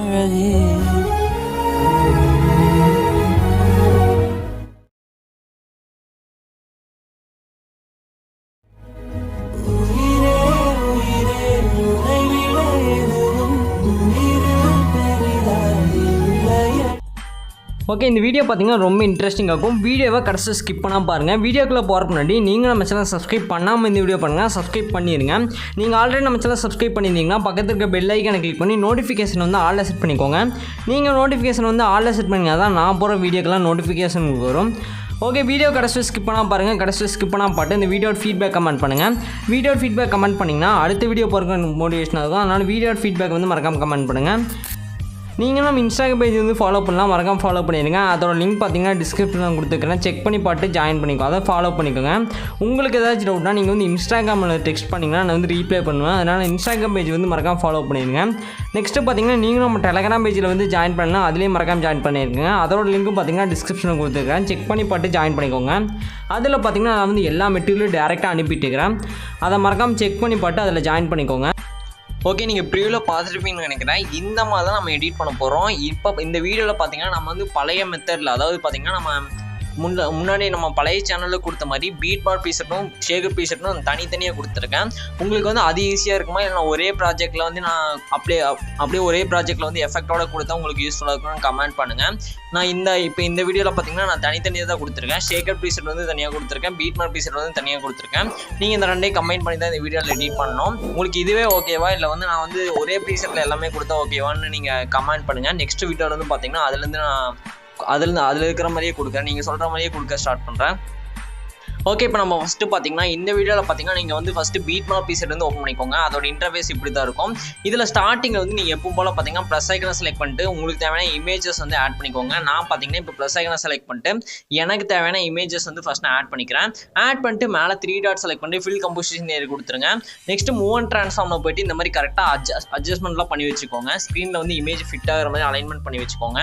அழகே. ஓகே, இந்த வீடியோ பார்த்தீங்கன்னா ரொம்ப இன்ட்ரெஸ்டிங்காக இருக்கும். வீடியோவை கடைசி ஸ்கிப் பண்ணாமல் பாருங்கள். வீடியோக்குள்ளே போகிறதுக்கு முன்னாடி நீங்கள் நம்ம சேனல் சப்ஸ்கிரைப் பண்ணாமல் இந்த வீடியோ பண்ணுங்கள், சப்ஸ்கிரைப் பண்ணிடுங்க. நீங்கள் ஆல்ரெடி நம்ம சேனல் சப்ஸ்கிரைப் பண்ணியிருந்தீங்கன்னா பக்கத்தில் இருக்க பெல் ஐக்கானை கிளிக் பண்ணி நோட்டிஃபிகேஷன் வந்து ஆல்ல செட் பண்ணிக்கோங்க. நீங்கள் நோட்டிஃபிகேஷன் வந்து ஆல்ல செட் பண்ணிங்கன்னா தான் நான் போகிற வீடியோக்கெல்லாம் நோட்டிஃபிகேஷன் வரும். ஓகே, வீடியோ கடைசி ஸ்கிப் பண்ணாமல் பாருங்கள். கடைசி ஸ்கிப் பண்ணாமல் பாட்டு இந்த வீடியோட ஃபீட்பேக் கமெண்ட் பண்ணுங்கள். வீடியோட ஃபீட்பேக் கமெண்ட் பண்ணிங்கன்னா அடுத்த வீடியோ போகிறதுக்கு மோட்டிவேஷனாக இருக்கும். அதனால் வீடியோட ஃபீட்பேக் வந்து மறக்காமல் கமெண்ட் பண்ணுங்கள். நீங்கள் நம்ம இன்ஸ்டாகிராம் பேஜ் வந்து ஃபாலோ பண்ணலாம், மறக்காமல் ஃபாலோ பண்ணிடுங்க. அதோட லிங்க் பார்த்தீங்கன்னா டிஸ்கிரிப்ஷனில் கொடுத்துருக்கேன், செக் பண்ணி பார்த்து ஜாயின் பண்ணிக்கோ, அதை ஃபாலோ பண்ணிக்கோங்க. உங்களுக்கு ஏதாச்சும் டவுட்னா நீங்கள் வந்து இன்ஸ்டாகிராமில் டெக்ஸ்ட் பண்ணிங்கன்னா நான் வந்து ரீப்ளை பண்ணுவேன். அதனால் இன்ஸ்டாகிராம் பேஜ் வந்து மறக்காமல் ஃபாலோ பண்ணிடுங்க. நெக்ஸ்ட்டு பார்த்தீங்கன்னா நீங்களும் நம்ம டெலகிராம் பேஜில் வந்து ஜாயின் பண்ணலாம், அதுலேயும் மறக்காமல் ஜாயின் பண்ணியிருக்கேங்க. அதோட லிங்க்கும் பார்த்தீங்கன்னா டிஸ்கிரிப்ஷனில் கொடுத்துருக்கேன், செக் பண்ணி பார்த்து ஜாயின் பண்ணிக்கோங்க. அதில் பார்த்தீங்கன்னா நான் வந்து எல்லா மெட்டீரியலும் டேரெக்டாக அனுப்பிட்டுருக்கிறேன், அதை மறக்காமல் செக் பண்ணி பார்த்து அதில் ஜாயின் பண்ணிக்கோங்க. ஓகே, நீங்கள் ப்ரிவியூவில் பார்த்துருப்பீங்கன்னு நினைக்கிறேன். இந்த மாதிரி தான் நம்ம எடிட் பண்ண போகிறோம். இப்போ இந்த வீடியோவில் பார்த்தீங்கன்னா நம்ம வந்து பழைய மெத்தடில், அதாவது பார்த்தீங்கன்னா நம்ம முன்னாடி நம்ம பழைய சேனலில் கொடுத்த மாதிரி பீட் பார் ப்ரீசெட்டும் ஷேகர் ப்ரீசெட்டும் தனித்தனியாக கொடுத்துருக்கேன். உங்களுக்கு வந்து அது ஈஸியாக இருக்குமா, இல்லை நான் ஒரே ப்ராஜெக்ட்டில் வந்து நான் அப்படியே ஒரே ப்ராஜெக்ட்டில் வந்து எஃபெக்டோட கொடுத்தா உங்களுக்கு யூஸ்ஃபுல்லாக இருக்கும்னு கமெண்ட் பண்ணுங்கள். நான் இப்போ இந்த வீடியோவில் பார்த்தீங்கன்னா நான் தனித்தனியாக தான் கொடுத்துருக்கேன். ஷேகர் ப்ரீசெட் வந்து தனியாக கொடுத்துருக்கேன், பீட் பார் ப்ரீசெட் வந்து தனியாக கொடுத்துருக்கேன். நீங்கள் இந்த ரெண்டையும் கம்பைன் பண்ணி தான் இந்த வீடியோவில் எடிட் பண்ணணும். உங்களுக்கு இதுவே ஓகேவா, இல்லை வந்து நான் வந்து ஒரே ப்ரீசெட்டில் எல்லாமே கொடுத்தா ஓகேவான்னு நீங்கள் கமெண்ட் பண்ணுங்கள். நெக்ஸ்ட் வீடியோவில் வந்து பார்த்தீங்கன்னா அதுலேருந்து நான் அதில் இருக்கிற மாதிரியே கொடுக்குறேன், நீங்கள் சொல்கிற மாதிரியே கொடுக்க ஸ்டார்ட் பண்ணுறேன். ஓகே, இப்போ நம்ம ஃபஸ்ட்டு பார்த்தீங்கன்னா இந்த வீடியோவில் பார்த்தீங்கன்னா நீங்கள் வந்து ஃபஸ்ட்டு பீட் மார்க் ப்ரீசெட் வந்து ஓப்பன் பண்ணிக்கோங்க. அதோட இன்டர்ஃபேஸ் இப்படி தான் இருக்கும். இதில் ஸ்டார்டிங்கில் வந்து நீங்கள் எப்பவும் போல் பார்த்தீங்கன்னா ப்ளஸ் ஐக்கனை செலக்ட் பண்ணிட்டு உங்களுக்கு தேவையான இமேஜஸ் வந்து ஆட் பண்ணிக்கோங்க. நான் பார்த்தீங்கன்னா இப்போ ப்ளஸ் ஐக்கனை செலக்ட் பண்ணிட்டு எனக்கு தேவையான இமேஜஸ் வந்து ஃபஸ்ட் நான் ஆட் பண்ணிக்கிறேன். ஆட் பண்ணிட்டு மேலே 3 டாட் செலக்ட் பண்ணிட்டு ஃபில் கம்போசிஷன் ஏறி கொடுத்துருங்க. நெக்ஸ்ட் மூவ் அண்ட் ட்ரான்ஸ்ஃபார்மில் போய்ட்டு இந்த மாதிரி கரெக்டாக அட்ஜஸ்ட்மெண்ட்லாம் பண்ணி வச்சுக்கோங்க. ஸ்க்ரீனில் வந்து இமேஜ் ஃபிட் ஆகிற மாதிரி அலைன்மெண்ட் பண்ணி வச்சுக்கோங்க.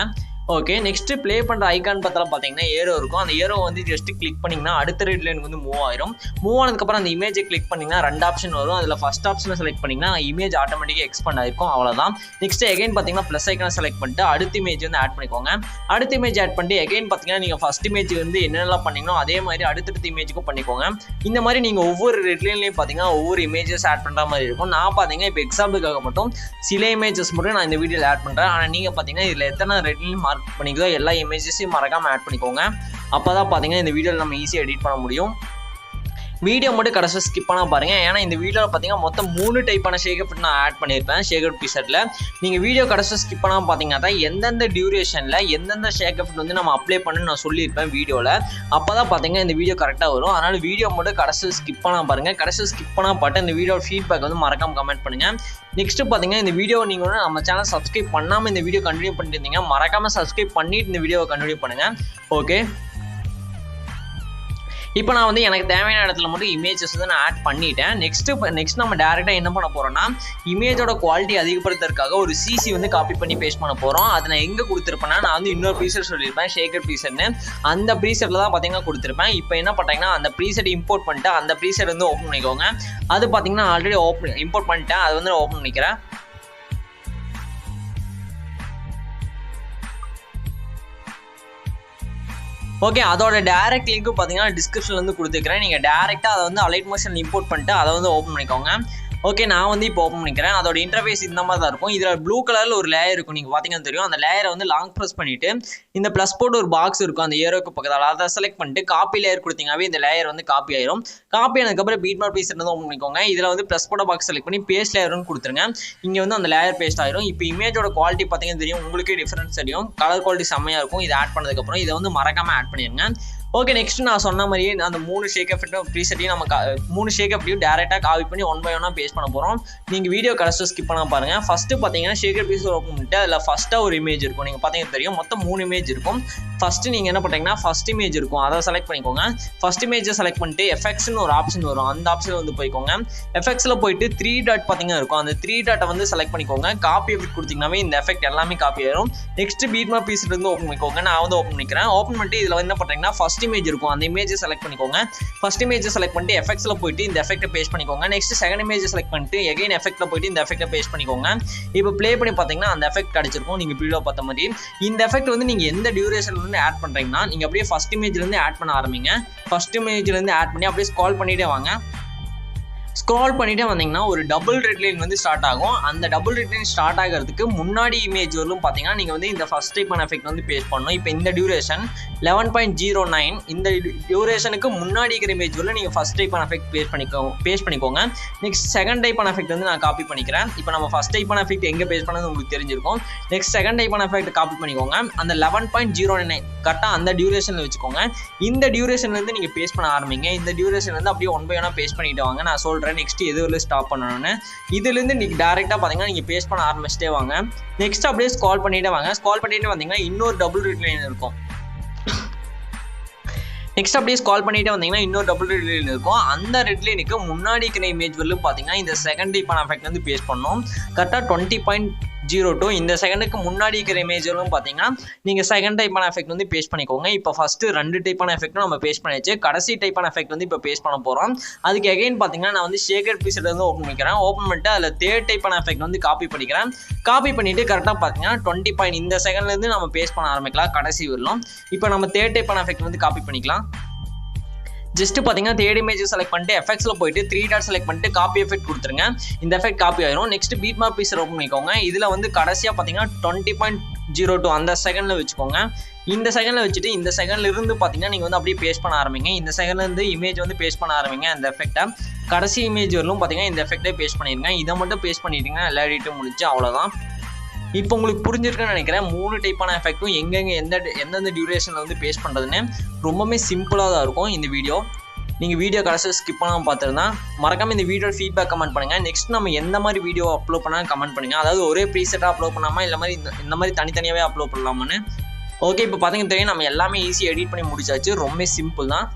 ஓகே, நெக்ஸ்ட்டு ப்ளே பண்ணுற ஐக்கான் பார்த்தாலும் பார்த்தீங்கன்னா ஏரோ இருக்கும். அந்த ஏரோ வந்து ஜஸ்ட்டு கிளிக் பண்ணிங்கன்னா அடுத்த ரெட் லைனுக்கு வந்து மூவ் ஆயிரும். மூவ் ஆனதுக்கப்புறம் அந்த இமேஜை கிளிக் பண்ணிங்கன்னா 2 ஆப்ஷன் வரும். அதில் ஃபஸ்ட் ஆப்ஷனை செலக்ட் பண்ணிங்கன்னா இமேஜ் ஆட்டோமேட்டிக்காக எக்ஸ்பேண்ட் ஆகிருக்கும், அவ்வளோதான். நெக்ஸ்ட்டு எகைன் பார்த்தீங்கன்னா ப்ளஸ் ஐக்கானை செலக்ட் பண்ணிட்டு அடுத்த இமேஜ் வந்து ஆட் பண்ணிக்கோங்க. அடுத்த இமேஜ் ஆட் பண்ணிட்டு எகைன் பார்த்தீங்கன்னா நீங்கள் ஃபஸ்ட் இமேஜ் வந்து என்னென்னலாம் பண்ணிங்களோ அதே மாதிரி அடுத்தடுத்த இமேஜுக்கும் பண்ணிக்கோங்க. இந்த மாதிரி நீங்கள் ஒவ்வொரு ரெட் லைன்லேயும் பார்த்தீங்கன்னா ஒவ்வொரு இமேஜஸ் ஆட் பண்ணுற மாதிரி இருக்கும். நான் பார்த்தீங்கன்னா இப்போ எக்ஸாம்பிளுக்காக மட்டும் சில இமேஜஸ் மட்டும் நான் இந்த வீடியோவில் ஆட் பண்ணுறேன். ஆனால் நீங்கள் பார்த்தீங்கன்னா இதில் எத்தனை ரெட் லைன் மார்க் பண்ணிக்கிறதோ எல்லா இமேஜஸையும் மறக்காமல் ஆட் பண்ணிக்கோங்க. அப்போ தான் பார்த்தீங்கன்னா இந்த வீடியோவில் நம்ம ஈஸியாக எடிட் பண்ண முடியும். வீடியோ மட்டும் கடைசி ஸ்கிப் பண்ணால் பாருங்கள். ஏன்னா இந்த வீடியோவில் பார்த்தீங்கன்னா மொத்தம் 3 டைப்பான ஷேகர் நான் ஆட் பண்ணியிருப்பேன் ஷேகர் ப்ரீசெட்டில். நீங்கள் வீடியோ கடைசி ஸ்கிப் பண்ணாமல் பார்த்தீங்கன்னா தான் எந்தெந்த டியூரேஷனில் எந்தெந்த ஷேகர் வந்து நம்ம அப்ளை பண்ணணும்னு நான் சொல்லியிருப்பேன் வீடியோவில். அப்போ தான் பார்த்தீங்கன்னா இந்த வீடியோ கரெக்டாக வரும். அதனால் வீடியோ மட்டும் கடைசி ஸ்கிப் பண்ணால் பாருங்கள். கடைசி ஸ்கிப் பண்ணால் பாட்டு இந்த வீடியோ ஃபீட்பேக் வந்து மறக்காமல் கமெண்ட் பண்ணுங்கள். நெக்ஸ்ட்டு பார்த்தீங்கன்னா இந்த வீடியோ நீங்கள் வந்து நம்ம சேனல் சப்ஸ்கிரைப் பண்ணாமல் இந்த வீடியோ கண்டினியூ பண்ணிட்டு இருந்தீங்க, மறக்காமல் சப்ஸ்கிரைப் பண்ணிட்டு இந்த வீடியோவை கண்டினியூ பண்ணுங்கள். ஓகே, இப்போ நான் வந்து எனக்கு தேவையான இடத்துல மட்டும் இமேஜஸ் வந்து நான் ஆட் பண்ணிட்டேன். நெக்ஸ்ட் நம்ம டேரெக்டாக என்ன பண்ண போகிறோம்னா இமேஜோட குவாலிட்டி அதிகப்படுத்துறதுக்காக ஒரு சிசி வந்து காப்பி பண்ணி பேஸ்ட் பண்ண போகிறோம். அதை நான் எங்கே கொடுத்துருப்பேன்னா நான் வந்து இன்னொரு ப்ரீசெட் சொல்லியிருப்பேன் ஷேகர் ப்ரீசெட்னு. அந்த ப்ரீசெட்டில் தான் பார்த்தீங்கன்னா கொடுத்துருப்பேன். இப்போ என்ன பண்ணுறீங்கன்னா அந்த ப்ரீசெட் இம்போர்ட் பண்ணிட்டு அந்த ப்ரீசெட் வந்து ஓப்பன் பண்ணிக்கோங்க. அது பார்த்தீங்கன்னா ஆல்ரெடி இம்போர்ட் பண்ணிட்டேன், அது வந்து ஓப்பன் பண்ணிக்கிறேன். ஓகே, அதோட டேரக்ட் லிங்க்கு பார்த்தீங்கன்னா டிஸ்கிரிப்ஷனில் வந்து கொடுத்துருக்கிறேன். நீங்கள் டேரெக்டாக அதை வந்து அலைட் மோஷன் இம்போர்ட் பண்ணிட்டு அதை வந்து ஓப்பன் பண்ணிக்கோங்க. ஓகே, நான் வந்து இப்போ ஓப்பன் பண்ணிக்கிறேன். அதோட இன்டர்ஃபேஸ் இந்த மாதிரி தான் இருக்கும். இதில் ப்ளூ கலரில் ஒரு லேயர் இருக்கும், நீங்கள் பார்த்தீங்கன்னா தெரியும். அந்த லேயரை வந்து லாங் ப்ரெஸ் பண்ணிவிட்டு இந்த ப்ளஸ் போட்டு ஒரு பாக்ஸ் இருக்கும் அந்த ஏரோக்கு பக்கத்தில், அதை செலக்ட் பண்ணிட்டு காப்பி லேயர் கொடுத்தீங்கன்னாவே இந்த லேயர் வந்து காப்பி ஆயிரும். காப்பி ஆனதுக்கப்புறம் பீட் மார்க் ப்ரீசெட் வந்து ஓப்பன் பண்ணிக்கோங்க. இதில் வந்து ப்ளஸ் போட்ட பாக்ஸ் செலக்ட் பண்ணி பேஸ்ட் லேயர்னு கொடுத்துருங்க. இங்கே வந்து அந்த லேயர் பேஸ்ட் ஆயிரும். இப்போ இமேஜோட குவாலிட்டி பார்த்தீங்கன்னா தெரியும், உங்களுக்கே டிஃபரன்ஸ் தெரியும். கலர் குவாலிட்டி செம்மையாக இருக்கும். இதை ஆட் பண்ணதுக்கப்புறம் இதை வந்து மறக்காமல் ஆட் பண்ணிடுங்க. ஓகே, நெக்ஸ்ட் நான் சொன்ன மாதிரியே அந்த 3 ஷேகர் ப்ரீசெட்டையும் நம்ம 3 ஷேகர் டேரெக்டாக காப்பி பண்ணி 1 by 1 பேஸ்ட் பண்ண போகிறோம். நீங்கள் வீடியோ கடைசி ஸ்கிப் பண்ண பாருங்கள். ஃபஸ்ட்டு பார்த்தீங்கன்னா ஷேகர் ப்ரீசெட் ஓப்பன் பண்ணிட்டு அதில் ஃபஸ்ட்டாக ஒரு இமேஜ் இருக்கும், நீங்கள் பார்த்தீங்கன்னா தெரியும். மொத்தம் 3 இமேஜ் இருக்கும். ஃபஸ்ட்டு நீங்கள் என்ன பண்ணுறீங்கன்னா ஃபஸ்ட் இமேஜ் இருக்கும், அதை செலக்ட் பண்ணிக்கோங்க. ஃபஸ்ட் இமேஜை செலக்ட் பண்ணிட்டு எஃபெக்ட்ஸ்னு ஒரு ஆப்ஷன் வரும், அந்த ஆப்ஷனில் வந்து போய்க்கோங்க. எஃபெக்ட்ஸில் போயிட்டு 3 டாட் பார்த்தீங்கன்னா இருக்கும், அந்த 3 டாட்டை வந்து செலக்ட் பண்ணிக்கோங்க. காப்பி எஃபெக்ட் கொடுத்தீங்கன்னாவே இந்த எஃபெக்ட் எல்லாமே காப்பி ஆயிரும். நெக்ஸ்ட் பீட் மார்க் ப்ரீசெட் வந்து ஓப்பன் பண்ணிக்கோங்க. நான் வந்து ஓப்பன் பண்ணிக்கிறேன். ஓப்பன் பண்ணிட்டு இதில் என்ன பண்ணுறீங்கன்னா ஃபஸ்ட் ஃபர்ஸ்ட் இமேஜ் இருக்கும் அந்த இமேஜை செலக்ட் பண்ணிக்கோங்க. ஃபர்ஸ்ட் இமேஜை செலக்ட் பண்ணிட்டு எஃபெக்ட்ஸில் போயிட்டு இந்த எஃபெக்ட்டை பேஸ்ட் பண்ணிக்கோங்க. நெக்ஸ்ட் செகண்ட் இமேஜை செலக்ட் பண்ணிட்டு எகைன் எஃபெக்ட்டில் போயிட்டு இந்த எஃபெக்ட்டை பேஸ்ட் பண்ணிக்கோங்க. இப்போ ப்ளே பண்ணி பார்த்தீங்கன்னா அந்த எஃபெக்ட் கிடைச்சிருக்கும் நீங்கள் வீடியோ பார்த்த மாதிரி. இந்த எஃபெக்ட் வந்து நீங்கள் எந்த டியூரேஷன்லேருந்து ஆட் பண்ணுறீங்கன்னா நீங்கள் அப்படியே ஃபர்ஸ்ட் இமேஜ்லேருந்து ஆட் பண்ண ஆரம்பிங்க. ஃபர்ஸ்ட் இமேஜ்லேருந்து ஆட் பண்ணி அப்படியே ஸ்க்ரால் பண்ணிகிட்டே வாங்க. ஸ்க்ரால் பண்ணிகிட்டே வந்தீங்கன்னா ஒரு டபுள் ரெட் லைன் வந்து ஸ்டார்ட் ஆகும். அந்த டபுள் ரெட் லைன் ஸ்டார்ட் ஆகிறதுக்கு முன்னாடி இமேஜ் வரலும் பார்த்தீங்கன்னா நீங்கள் வந்து இந்த ஃபர்ஸ்ட் டைப்பான எஃபெக்ட் வந்து பேஸ்ட் பண்ணணும். இப்போ இந்த டியூரேஷன் 11.09 இந்த டியூரேஷனுக்கு முன்னாடி இருக்கிற இமேஜ் வரலும் நீங்கள் ஃபர்ஸ்ட் டைப்பான எஃபெக்ட் பேஸ்ட் பண்ணிக்கோங்க. நெக்ஸ்ட் செகண்ட் டைப்பான எஃபெக்ட் வந்து நான் காப்பி பண்ணிக்கிறேன். இப்போ நம்ம ஃபர்ஸ்ட் டைப்பான எஃபெக்ட் எங்கே பேஸ்ட் பண்ணது உங்களுக்கு தெரிஞ்சிருக்கும். நெக்ஸ்ட் செகண்ட் டைப்பான எஃபெக்ட் காப்பி பண்ணிக்கோங்க. அந்த 11.09 கரெக்டாக அந்த டியூரேஷனில் வச்சுக்கோங்க. இந்த டியூரேஷன்லேருந்து நீங்கள் பேஸ்ட் பண்ண ஆரம்பிங்க. இந்த டியூரேஷன் வந்து அப்படியே 1 by 1 பேஸ்ட் பண்ணிட்டு வாங்க. நான் சொல்கிறேன் நெக்ஸ்ட் எதுவில் ஸ்டாப் பண்ணணும்னு. இதுலேருந்து நீங்கள் டேரெக்டாக பார்த்தீங்கன்னா நீங்கள் பேஸ்ட் பண்ண ஆரம்பிச்சிட்டே வாங்க. நெக்ஸ்ட் அப்படியே ஸ்க்ரால் பண்ணிட்டே வாங்க. ஸ்க்ரால் பண்ணிட்டு வந்தீங்கன்னா இன்னொரு டபுள் ரெட் லைன் இருக்கும். நெக்ஸ்ட் அப்படியே ஸ்க்ரால் பண்ணிட்டே வந்தீங்கன்னா இன்னொரு டபுள் ரெட் லைன் இருக்கும். அந்த ரெட் லைனுக்கு முன்னாடி இருக்கிற இமேஜ் வரலும் பார்த்தீங்கன்னா இந்த செகண்ட் டைப்பான எஃபெக்ட் வந்து பேஸ்ட் பண்ணணும். கரெக்டாக 20.02 இந்த செகண்டுக்கு முன்னாடி இருக்கிற இமேஜ் வரலும் பார்த்தீங்கன்னா நீங்கள் செகண்ட் டைப்பான எஃபெக்ட் வந்து பேஸ்ட் பண்ணிக்கோங்க. இப்போ ஃபஸ்ட்டு 2 டைப்பான எஃபெக்ட்டும் நம்ம பேஸ்ட் பண்ணியாச்சு. கடைசி டைப்பான எஃபெக்ட் வந்து இப்போ பேஸ்ட் பண்ண போகிறோம். அதுக்கு எகைன் பார்த்தீங்கன்னா நான் வந்து ஷேக்கர் ப்ரீசெட் வந்து ஓப்பன் பண்ணிக்கிறேன். ஓப்பன் பண்ணிட்டு அதில் தேர்ட் டைப்பான எஃபெக்ட் வந்து காப்பி பண்ணிக்கிறேன். காப்பி பண்ணிவிட்டு கரெக்டாக பார்த்தீங்கன்னா 20 இந்த செகண்ட்லேருந்து நம்ம பேஸ்ட் பண்ண ஆரம்பிக்கலாம் கடைசி வரலும். இப்போ நம்ம தேர்ட் டைப்பான எஃபெக்ட் வந்து காப்பி பண்ணிக்கலாம். ஜஸ்ட் பார்த்தீங்கன்னா தேர்ட் இமேஜ் செலக்ட் பண்ணிட்டு எஃபெக்ட்ஸில் போயிட்டு 3 டாட் செலக்ட் பண்ணிட்டு காப்பி எஃபெக்ட் கொடுத்துருங்க. இந்த எஃபெக்ட் காப்பி ஆயிரும். Next beat mark preset open பண்ணிக்கோங்க. இதில் வந்து கடைசியாக பார்த்தீங்கன்னா 20.02 அந்த செகண்டில் வச்சுக்கோங்க. இந்த செகண்டில் வச்சுட்டு இந்த செகண்ட்ல இருந்து பார்த்தீங்கன்னா நீங்கள் வந்து அப்படியே பேஸ்ட் பண்ண ஆரம்பிங்க. இந்த செகண்ட்லேருந்து இமேஜ் வந்து பேஸ்ட் பண்ண ஆரம்பிங்க. அந்த எஃபெக்ட்டை கடைசி இமேஜ் வரலும் பார்த்தீங்கன்னா இந்த எஃபெக்ட்டை பேஸ்ட் பண்ணிடுங்க. இதை மட்டும் பேஸ்ட் பண்ணிட்டீங்கன்னா எல்லா எடிட்டும் முடிச்சு அவ்வளோதான். இப்போ உங்களுக்கு புரிஞ்சிருக்குன்னு நினைக்கிறேன். 3 டைப்பான எஃபெக்ட்டும் எங்கெங்கே எந்தெந்த டியூரேஷனில் வந்து பேஸ்ட் பண்ணுறதுன்னு ரொம்பவே சிம்பிளாக தான் இருக்கும் இந்த வீடியோ. நீங்கள் வீடியோ கடைசியாக ஸ்கிப் பண்ணாமல் பார்த்துருந்தா மறக்காமல் இந்த வீடியோ ஃபீட்பேக் கமெண்ட் பண்ணுங்கள். நெக்ஸ்ட் நம்ம எந்த மாதிரி வீடியோ அப்லோட் பண்ணால் கமெண்ட் பண்ணுங்கள். அதாவது ஒரே ப்ரீசெட்டாக அப்லோட் பண்ணாமல் இல்லை மாதிரி இந்த மாதிரி தனித்தனியாகவே அப்லோட் பண்ணலாமான்னு. ஓகே, இப்போ பார்த்தீங்கன்னா தெரியும் நம்ம எல்லாமே ஈஸியாக எடிட் பண்ணி முடிச்சாச்சு. ரொம்ப சிம்பிள் தான்.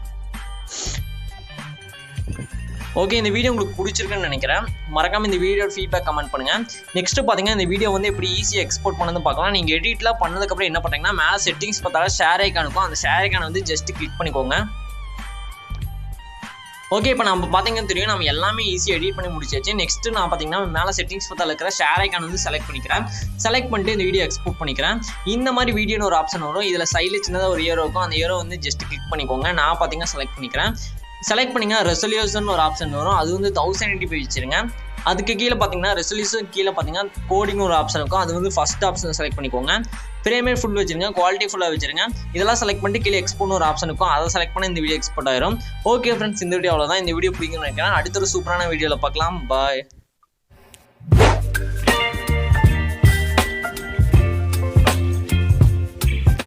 ஓகே, இந்த வீடியோ உங்களுக்கு பிடிச்சிருக்குன்னு நினைக்கிறேன். மறக்காம இந்த வீடியோ ஃபீட்பேக் கமெண்ட் பண்ணுங்க. நெக்ஸ்ட் பார்த்தீங்கன்னா இந்த வீடியோ வந்து எப்படி ஈஸியாக எக்ஸ்போர்ட் பண்ணது பார்க்கலாம். நீங்கள் எடிட்லாம் பண்ணதுக்கப்புறம் என்ன பண்ணுறீங்கன்னா மேலே செட்டிங்ஸ் பார்த்தாலும் ஷேர் ஐக்கான் இருக்கும். அந்த ஷேர் ஐக்கானை வந்து ஜஸ்ட் கிளிக் பண்ணிக்கோங்க. ஓகே, இப்போ நம்ம பார்த்தீங்கன்னா தெரியும் நம்ம எல்லாமே ஈஸியாக எடிட் பண்ணி முடிச்சாச்சு. நெக்ஸ்ட் நான் பார்த்தீங்கன்னா மேலே செட்டிங்ஸ் பார்த்தால இருக்கிற ஷேர் ஐக்கான் வந்து செலக்ட் பண்ணிக்கிறேன். செலக்ட் பண்ணிட்டு இந்த வீடியோ எக்ஸ்போர்ட் பண்ணிக்கிறேன். இந்த மாதிரி வீடியோன்னு ஒரு ஆப்ஷன் வரும். இதில் சைடில் சின்னதாக ஒரு ஏரோ இருக்கும். அந்த ஏரோ வந்து ஜஸ்ட் கிளிக் பண்ணிக்கோங்க. நான் பார்த்தீங்கன்னா செலக்ட் பண்ணிக்கிறேன். செலக்ட் பண்ணிங்கன்னா ரெசல்யூஷன் ஒரு ஆப்ஷன் வரும். அது வந்து 1080p வச்சுருங்க. அதுக்கு கீழே பார்த்தீங்கன்னா ரெசல்யூஷன் கீழே பார்த்தீங்கன்னா கோடிங் ஒரு ஆப்ஷன் இருக்கும். அது வந்து ஃபஸ்ட் ஆப்ஷன் செலக்ட் பண்ணிக்கோங்க. ஃப்ரேம் ரேட் ஃபுல் வச்சுருங்க. குவாலிட்டி ஃபுல்லாக வச்சுருங்க. இதெல்லாம் செலக்ட் பண்ணிட்டு கீழே எக்ஸ்போர்ட் ஒரு ஆப்ஷன் இருக்கும். அதை செலக்ட் பண்ணி இந்த வீடியோ எக்ஸ்போர்ட் ஆயிரும். ஓகே ஃப்ரெண்ட்ஸ், இந்த வீடியோ அவ்வளோதான். இந்த வீடியோ பிடிக்கும்னு நினைக்கிறேன். அடுத்த ஒரு சூப்பரான வீடியோவில் பார்க்கலாம். பாய்.